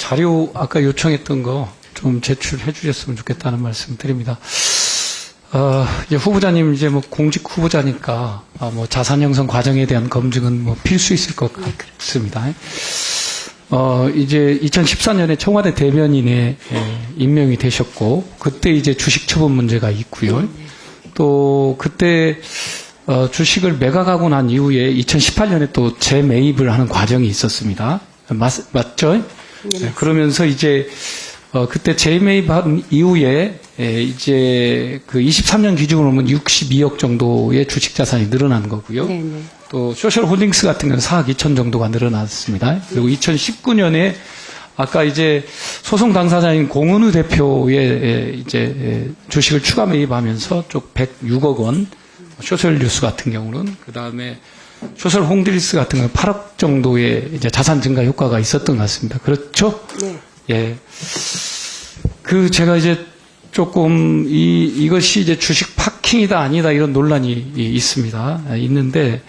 자료 아까 요청했던 거 좀 제출해 주셨으면 좋겠다는 말씀 드립니다. 이제 후보자님 이제 뭐 공직 후보자니까 뭐 자산 형성 과정에 대한 검증은 뭐 필수 있을 것 같습니다. 이제 2014년에 청와대 대변인에 임명이 되셨고 그때 이제 주식 처분 문제가 있고요. 또 그때 주식을 매각하고 난 이후에 2018년에 또 재매입을 하는 과정이 있었습니다. 맞죠? 네, 그러면서 이제 그때 재매입한 이후에 이제 그 23년 기준으로 보면 62억 정도의 주식 자산이 늘어난 거고요. 네네. 또 소셜홀딩스 같은 경우는 4억 2천 정도가 늘어났습니다. 그리고 2019년에 아까 이제 소송 당사자인 공은우 대표의 이제 주식을 추가 매입하면서 쪽 106억 원, 소셜뉴스 같은 경우는 그 다음에 소셜홈딜스 같은 경우는 8억 정도의 이제 자산 증가 효과가 있었던 것 같습니다. 그렇죠? 네. 예. 제가 이제 조금 이것이 이제 주식 파킹이다 아니다 이런 논란이 있습니다. 있는데,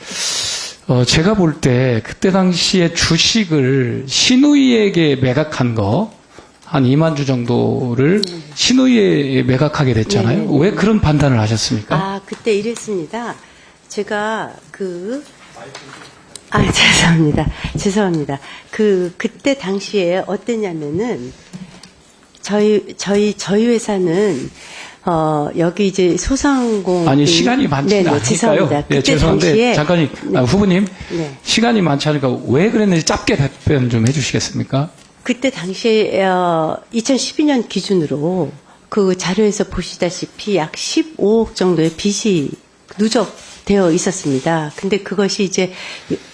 제가 볼 때 그때 당시에 주식을 신우이에게 매각한 거, 한 2만 주 정도를 신우이에 매각하게 됐잖아요. 네네네. 왜 그런 판단을 하셨습니까? 그때 이랬습니다. 제가 죄송합니다. 그때 당시에 어땠냐면은, 저희 회사는, 여기 이제 소상공. 아니, 시간이 많지는 않으니까요. 죄송합니다. 그때 죄송한데, 당시에. 잠깐, 후보님. 네. 시간이 많지 않으니까 왜 그랬는지 짧게 답변 좀 해주시겠습니까? 그때 당시에, 2012년 기준으로 그 자료에서 보시다시피 약 15억 정도의 빚이 누적되어 있었습니다. 근데 그것이 이제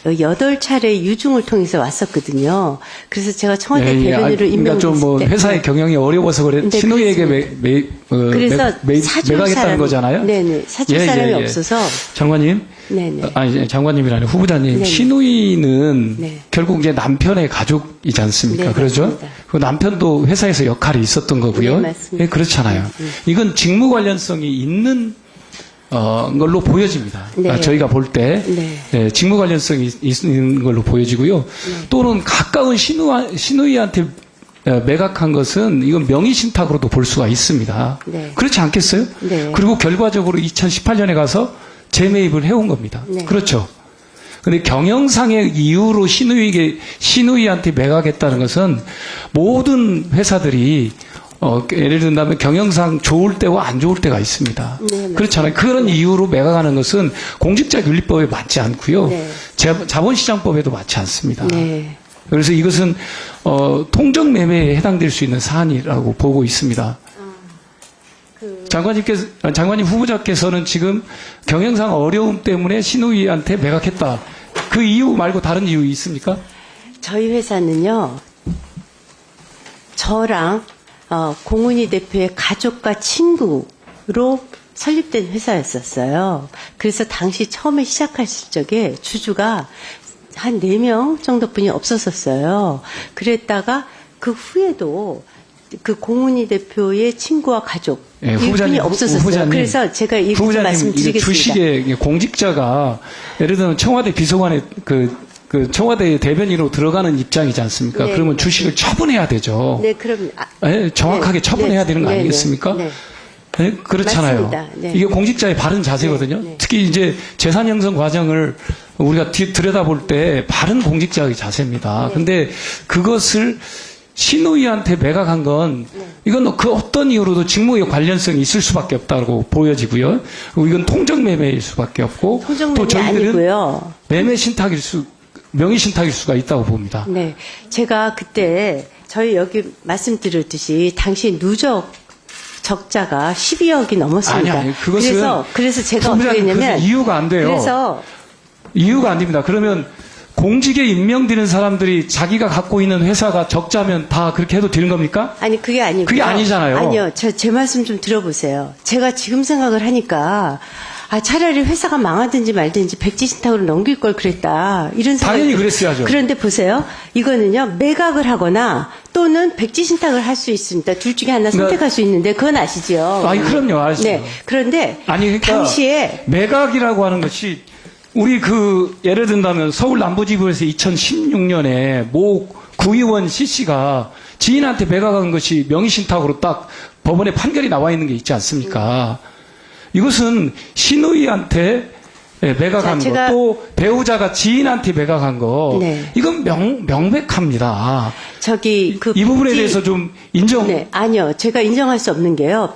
8차례 유증을 통해서 왔었거든요. 그래서 제가 청와대 대변인으로 그러니까 임명됐을 좀 뭐 때. 회사의 경영이 어려워서 그래 네, 신우이에게 그래서 사줄 매각했다는 사람이, 거잖아요. 네네. 사줄 사람이 없어서. 장관님, 네네. 아니 장관님이 아니라 후보자님, 네네. 신우이는 네. 결국 이제 남편의 가족이지 않습니까? 네, 그러죠? 맞습니다. 그 남편도 회사에서 역할이 있었던 거고요. 네, 맞습니다. 예, 그렇잖아요. 이건 직무 관련성이 있는 걸로 보여집니다. 네. 저희가 볼 때 네. 직무 관련성이 있는 걸로 보여지고요. 또는 가까운 신우이한테 매각한 것은 이건 명의신탁으로도 볼 수가 있습니다. 네. 그렇지 않겠어요? 네. 그리고 결과적으로 2018년에 가서 재매입을 해온 겁니다. 네. 그렇죠. 근데 경영상의 이유로 신우이한테 매각했다는 것은 모든 회사들이 예를 든다면 경영상 좋을 때와 안 좋을 때가 있습니다. 네, 그렇잖아요. 그런 이유로 매각하는 것은 공직자윤리법에 맞지 않고요. 네. 자본시장법에도 맞지 않습니다. 네. 그래서 이것은 통정매매에 해당될 수 있는 사안이라고 보고 있습니다. 장관님 후보자께서는 지금 경영상 어려움 때문에 신우이한테 매각했다. 그 이유 말고 다른 이유 있습니까? 저희 회사는요, 저랑 공은희 대표의 가족과 친구로 설립된 회사였었어요. 그래서 당시 처음에 시작했을 적에 주주가 한 4명 정도뿐이 없었었어요. 그랬다가 그 후에도 그 공은희 대표의 친구와 가족 이분이 없었었어요. 후보자님, 그래서 제가 이렇게 말씀드리겠습니다. 주식의 공직자가 예를 들면 청와대 비서관의 그 청와대 대변인으로 들어가는 입장이지 않습니까? 네, 그러면 네. 주식을 처분해야 되죠. 네, 그럼 정확하게 네, 처분해야 네, 되는 거 네, 아니겠습니까? 네, 네, 그렇잖아요. 맞습니다. 네. 이게 공직자의 바른 자세거든요. 네, 네. 특히 이제 재산 형성 과정을 우리가 들여다볼 때 바른 공직자의 자세입니다. 네. 근데 그것을 신우이한테 매각한 건 이건 그 어떤 이유로도 직무에 관련성이 있을 수밖에 없다고 보여지고요. 그리고 이건 통정매매일 수밖에 없고 또 통정매매 저희들은 아니고요. 명의 신탁일 수가 있다고 봅니다. 네, 제가 그때 저희 여기 말씀드렸듯이 당시 누적 적자가 12억이 넘었습니다. 아니, 그것은 그래서 제가 어떻게 후보자님, 했냐면 그것은 이유가 안 돼요. 그래서 이유가 안 됩니다. 그러면 공직에 임명되는 사람들이 자기가 갖고 있는 회사가 적자면 다 그렇게 해도 되는 겁니까? 아니 그게 아니고 그게 아니잖아요. 아니요, 제 말씀 좀 들어보세요. 제가 지금 생각을 하니까 차라리 회사가 망하든지 말든지 백지신탁으로 넘길 걸 그랬다. 이런 생각이 당연히 그랬어야죠. 그런데 보세요. 이거는요. 매각을 하거나 또는 백지신탁을 할 수 있습니다. 둘 중에 하나 선택할 수 있는데 그건 아시죠? 아니, 그럼요. 알죠. 네. 그런데 아니, 그러니까 당시에 매각이라고 하는 것이 우리 예를 든다면 서울 남부지구에서 2016년에 모 구의원 CC가 지인한테 매각한 것이 명의신탁으로 딱 법원에 판결이 나와 있는 게 있지 않습니까? 이것은 신우이한테 매각한 자, 거, 제가- 또 배우자가 지인한테 매각한 거, 네. 이건 명백합니다. 저기 그 이 부분에 백지- 대해서 좀 인정. 네, 아니요. 제가 인정할 수 없는 게요.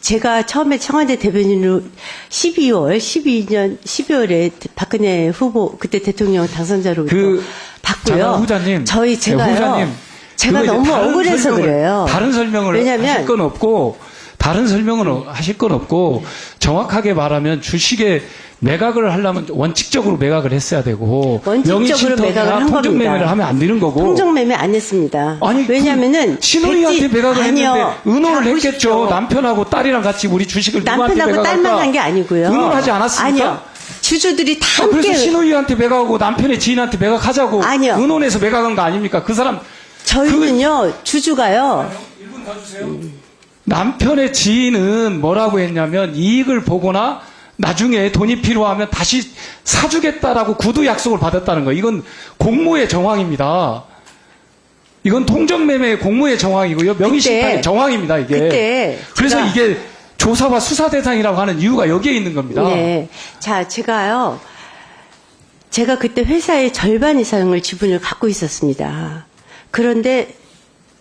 제가 처음에 청와대 대변인으로 12년 12월에 박근혜 후보 그때 대통령 당선자로부터 그 받고요. 장관 후자님, 제가요. 후자님, 제가 그거 이제 너무 다른 억울해서 설명을- 그래요. 다른 설명을 왜냐면 하실 건 없고, 다른 설명은 하실 건 없고, 정확하게 말하면 주식에 매각을 하려면 원칙적으로 매각을 했어야 되고, 원칙적으로 매각을 한 통정 겁니다. 매매를 하면 안 되는 거고. 통정매매 안 했습니다. 아니, 왜냐면은 신우이한테 매각을 아니요. 했는데 의논을 자, 했겠죠. 보십시오. 남편하고 딸이랑 같이 우리 주식을 누구한테 남편하고 매각할까? 딸만 한 게 아니고요. 의논하지 않았습니까? 아니요. 주주들이 다 그래서 함께 신우이한테 매각하고 남편의 지인한테 매각하자고 아니요. 의논해서 매각한 거 아닙니까? 그 사람 저희는요. 주주가요. 남편의 지인은 뭐라고 했냐면 이익을 보거나 나중에 돈이 필요하면 다시 사주겠다라고 구두 약속을 받았다는 거. 이건 공모의 정황입니다. 이건 통정매매의 공모의 정황이고요. 명의신탁의 그때- 정황입니다. 이게. 그때 그래서 제가- 이게 조사와 수사 대상이라고 하는 이유가 여기에 있는 겁니다. 네. 자, 제가 그때 회사의 절반 이상을 지분을 갖고 있었습니다. 그런데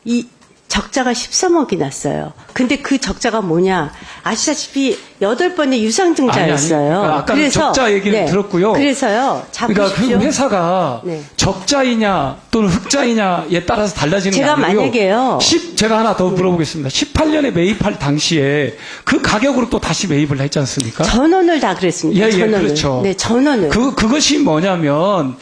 이 적자가 13억이 났어요. 근데 그 적자가 뭐냐? 아시다시피 8번의 유상증자였어요. 아니, 아까 적자 얘기를 들었고요. 그래서요. 자, 그러니까 보십시오. 그 회사가 네. 적자이냐 또는 흑자이냐에 따라서 달라지는 제가 게 아니고요. 만약에요. 제가 하나 더 물어보겠습니다. 18년에 매입할 당시에 그 가격으로 또 다시 매입을 했지 않습니까? 전원을 다 그랬습니다. 예, 전원을. 그렇죠. 네, 전원을. 그것이 뭐냐면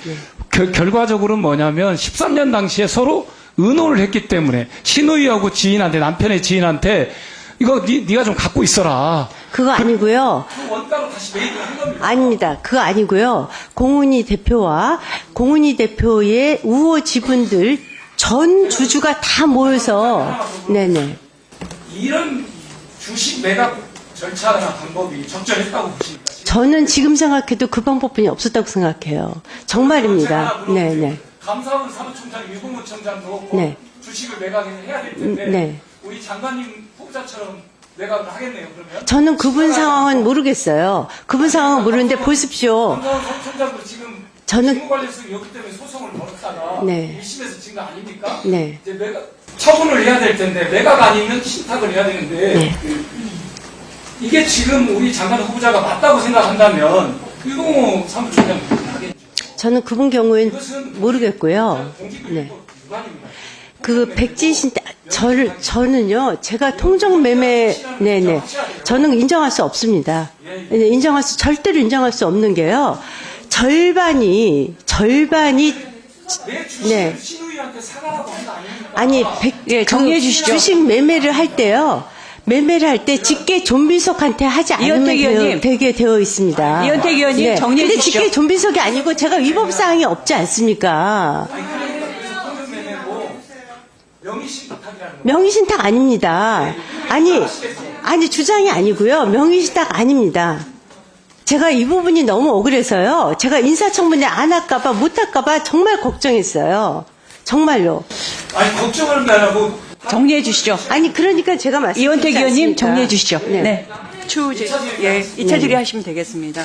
결과적으로는 뭐냐면 13년 당시에 서로 의논을 했기 때문에 신우이하고 지인한테 남편의 지인한테 이거 네가 좀 갖고 있어라. 그거 아니고요. 그 원가로 다시 매입을 한 겁니다. 아닙니다. 그거 아니고요. 공훈이 대표의 우호 지분들 전 주주가 다 모여서 네네. 이런 주식 매각 절차나 방법이 적절했다고 보십니까? 저는 지금 생각해도 그 방법뿐이 없었다고 생각해요. 정말입니다. 네네. 감사원 사무총장, 유공무청장도 네. 주식을 매각해야 될 텐데 네. 우리 장관님 후보자처럼 매각을 하겠네요. 그러면 저는 그분 상황은 모르겠어요. 그분 상황은 모르는데 보십시오. 감사원 사무총장도 지금 저는- 직무관리성이 없기 때문에 소송을 벌였다가 네. 1심에서 진 거 아닙니까? 네. 이제 매각 처분을 해야 될 텐데 매각 아니면 신탁을 해야 되는데 네. 이게 지금 우리 장관 후보자가 맞다고 생각한다면 유공호 사무총장 하겠죠. 저는 그분 경우엔 이것은 모르겠고요. 공직을 네. 위반입니다. 그 백지신 저는요 제가 통정매매 네네 저는 인정할 수 없습니다. 네, 절대로 인정할 수 없는 게요. 절반이 내 주식을 네. 신우이한테 사가라고 한 거 아닙니까? 아니 예, 정리해 주시죠. 주식 매매를 할 때요. 매매를 할 때 직계 존비속한테 하지 않으면 이현택 의원님. 되게 되어 있습니다. 이현택 의원님 정리해 근데 주시죠. 직계 존비속이 아니고 제가 위법 사항이 없지 않습니까? 통정매매고 명의신탁이라는 거. 명의신탁 아닙니다. 아니 주장이 아니고요. 명의신탁 아닙니다. 제가 이 부분이 너무 억울해서요. 제가 인사청문회 안 할까봐 못 할까봐 정말 걱정했어요. 정말로. 아니 걱정을 하고 정리해 주시죠. 아니 그러니까 제가 말씀드리지 이원택 의원님 않습니까? 정리해 주시죠. 네. 네. 추후 예, 2차 질의하시면 되겠습니다.